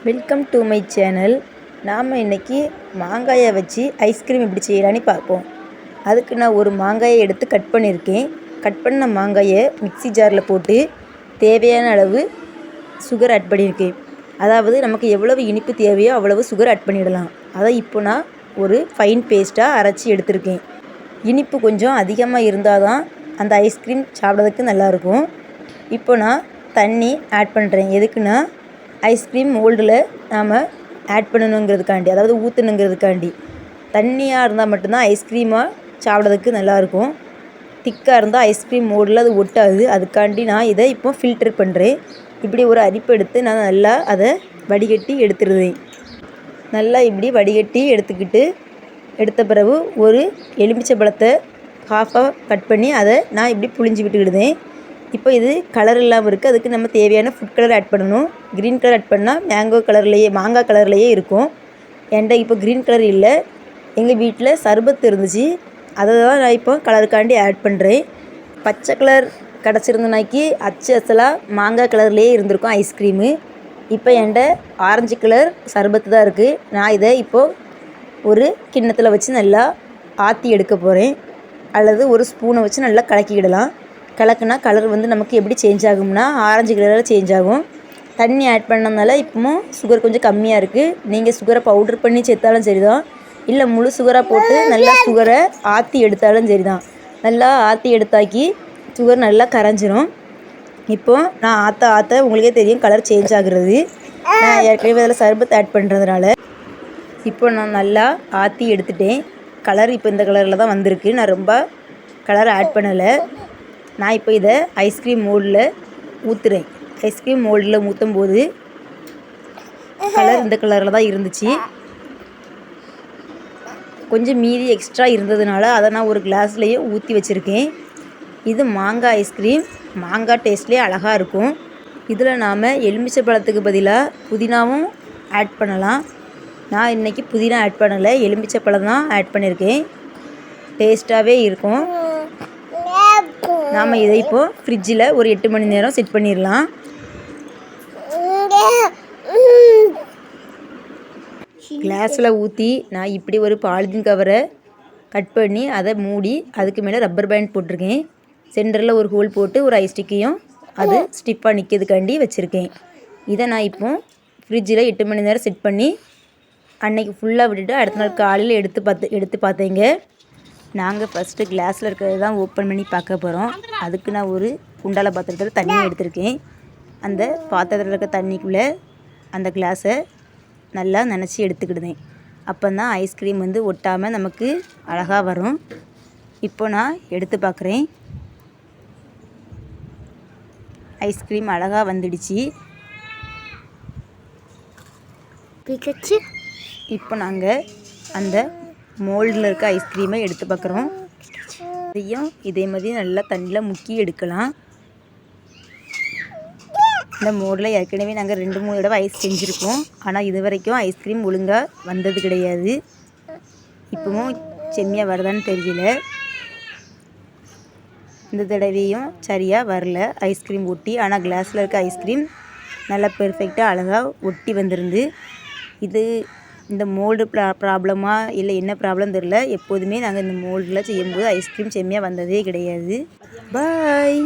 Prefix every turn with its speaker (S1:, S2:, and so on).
S1: Welcome to my channel. நாம் இன்றைக்கி மாங்காயை வச்சு ஐஸ்கிரீம் எப்படி செய்யலான்னு பார்ப்போம். அதுக்கு நான் ஒரு மாங்காயை எடுத்து கட் பண்ணியிருக்கேன். கட் பண்ண மாங்காயை மிக்ஸி ஜாரில் போட்டு தேவையான அளவு சுகர் ஆட் பண்ணியிருக்கேன். அதாவது நமக்கு எவ்வளவு இனிப்பு தேவையோ அவ்வளவு சுகர் ஆட் பண்ணிடலாம். அதை இப்போ நான் ஒரு ஃபைன் பேஸ்ட்டாக அரைச்சி எடுத்திருக்கேன். இனிப்பு கொஞ்சம் அதிகமாக இருந்தால் தான் அந்த ஐஸ்கிரீம் சாப்பிட்றதுக்கு நல்லாயிருக்கும். இப்போ நான் தண்ணி ஆட் பண்ணுறேன். எதுக்குன்னா ஐஸ்கிரீம் மோல்டில் நாம் ஆட் பண்ணணுங்கிறதுக்காண்டி, அதாவது ஊற்றணுங்கிறதுக்காண்டி. தண்ணியாக இருந்தால் மட்டும்தான் ஐஸ்கிரீமாக சாப்பிட்றதுக்கு நல்லாயிருக்கும். திக்காக இருந்தால் ஐஸ்கிரீம் மோல்டில் அது ஒட்டாது. அதுக்காண்டி நான் இதை இப்போ ஃபில்டர் பண்ணுறேன். இப்படி ஒரு அரிப்பு எடுத்து நான் நல்லா அதை வடிகட்டி எடுத்துடுவேன். நல்லா இப்படி வடிகட்டி எடுத்த பிறகு ஒரு எலுமிச்சை பழத்தை ஹாஃபாக கட் பண்ணி அதை நான் இப்படி புழிஞ்சு விட்டுக்கிடுதேன். இப்போ இது கலர் இல்லாமல் இருக்குது. அதுக்கு நம்ம தேவையான ஃபுட் கலர் ஆட் பண்ணணும். க்ரீன் கலர் ஆட் பண்ணால் மாங்காய் கலர்லேயே இருக்கும். என்கிட்ட இப்போ க்ரீன் கலர் இல்லை. எங்கள் வீட்டில் சர்பத்து இருந்துச்சு, அதை தான் நான் இப்போ கலருக்காண்டி ஆட் பண்ணுறேன். பச்சை கலர் கிடச்சிருந்தனாக்கி அசலாக மாங்காய் கலர்லேயே இருந்திருக்கும் ஐஸ்கிரீமு. இப்போ என்கிட்ட ஆரஞ்சு கலர் சர்பத்து தான் இருக்குது. நான் இதை இப்போது ஒரு கிண்ணத்தில் வச்சு நல்லா ஆற்றி எடுக்க போகிறேன். அல்லது ஒரு ஸ்பூனை வச்சு நல்லா கலக்கிக்கிடலாம். கலக்குனா கலர் நமக்கு எப்படி சேஞ்ச் ஆகும்னா ஆரஞ்சு கலரில் சேஞ்ச் ஆகும். தண்ணி ஆட் பண்ணதுனால இப்போவும் சுகர் கொஞ்சம் கம்மியாக இருக்குது. நீங்கள் சுகரை பவுட்ரு பண்ணி சேர்த்தாலும் சரி தான், இல்லை முழு சுகராக போட்டு நல்லா சுகரை ஆற்றி எடுத்தாலும் சரி தான். நல்லா ஆற்றி எடுத்தாக்கி சுகர் நல்லா கரைஞ்சிரும். இப்போது நான் ஆற்ற உங்களுக்கே தெரியும் கலர் சேஞ்ச் ஆகுறது. நான் ஏற்கனவே அதில் சர்பத் ஆட் பண்ணுறதுனால இப்போ நான் நல்லா ஆற்றி எடுத்துட்டேன். கலர் இப்போ இந்த கலரில் தான் வந்திருக்கு. நான் ரொம்ப கலர் ஆட் பண்ணலை. நான் இப்போ இதை ஐஸ்கிரீம் மோல்டில் ஊற்றுறேன். ஐஸ்கிரீம் மோல்டில் ஊற்றும் போது கலர் இந்த கலரில் தான் இருந்துச்சு. கொஞ்சம் மீதி எக்ஸ்ட்ரா இருந்ததுனால அதை நான் ஒரு கிளாஸ்லேயே ஊற்றி வச்சுருக்கேன். இது மாங்காய் ஐஸ்கிரீம். மாங்காய் டேஸ்ட்லேயே அழகாக இருக்கும். இதில் நாம் எலுமிச்சை பழத்துக்கு பதிலாக புதினாவும் ஆட் பண்ணலாம். நான் இன்றைக்கி புதினா ஆட் பண்ணலை, எலுமிச்சை பழம் தான் ஆட் பண்ணியிருக்கேன். டேஸ்ட்டாகவே இருக்கும். நாம் இதை இப்போது ஃப்ரிட்ஜில் ஒரு 8 மணி நேரம் செட் பண்ணிடலாம். கிளாஸில் ஊற்றி நான் இப்படி ஒரு பாலித்தீன் கவரை கட் பண்ணி அதை மூடி அதுக்கு மேலே ரப்பர் பேண்ட் போட்டிருக்கேன். சென்டரில் ஒரு ஹோல் போட்டு ஒரு ஐஸ்டிக்கையும் அது ஸ்டிப்பாக நிற்கிறதுக்காண்டி வச்சுருக்கேன். இதை நான் இப்போது ஃப்ரிட்ஜில் 8 மணி நேரம் செட் பண்ணி அன்னைக்கு ஃபுல்லாக விட்டுட்டு அடுத்த நாள் காலையில் எடுத்து பார்த்தேங்க. நாங்கள் ஃபஸ்ட்டு கிளாஸில் இருக்கிறது தான் ஓப்பன் பண்ணி பார்க்க போகிறோம். அதுக்கு நான் ஒரு குண்டால பாத்திரத்தில் தண்ணி எடுத்திருக்கேன். அந்த பாத்திரத்தில் இருக்க தண்ணிக்குள்ளே அந்த கிளாஸை நல்லா நனைச்சி எடுத்துக்கிடுதேன். அப்போ தான் ஐஸ்கிரீம் ஒட்டாமல் நமக்கு அழகாக வரும். இப்போ நான் எடுத்து பார்க்குறேன். ஐஸ்கிரீம் அழகாக வந்துடுச்சு. இப்போ நாங்கள் அந்த மோல்டில் இருக்க ஐஸ்கிரீமை எடுத்து பார்க்குறோம். அதையும் இதே மாதிரி நல்லா தண்ணியில் முக்கி எடுக்கலாம். இந்த மோல்டில் ஏற்கனவே நாங்கள் 2-3 தடவை ஐஸ் செஞ்சுருக்கோம். ஆனால் இது வரைக்கும் ஐஸ்கிரீம் ஒழுங்காக வந்தது கிடையாது. இப்போவும் செம்மையாக வருதான்னு தெரியல. இந்த தடவையும் சரியாக வரல ஐஸ்கிரீம் ஒட்டி. ஆனால் கிளாஸில் இருக்க ஐஸ்கிரீம் நல்லா பெர்ஃபெக்டாக அழகாக ஒட்டி வந்திருந்து. இந்த மோல்டு ப்ராப்ளமா இல்லை என்ன ப்ராப்ளம் தெரில. எப்போதுமே நாங்கள் இந்த மோல்டில் செய்யும்போது ஐஸ்கிரீம் செம்மையாக வந்ததே கிடையாது. பாய்.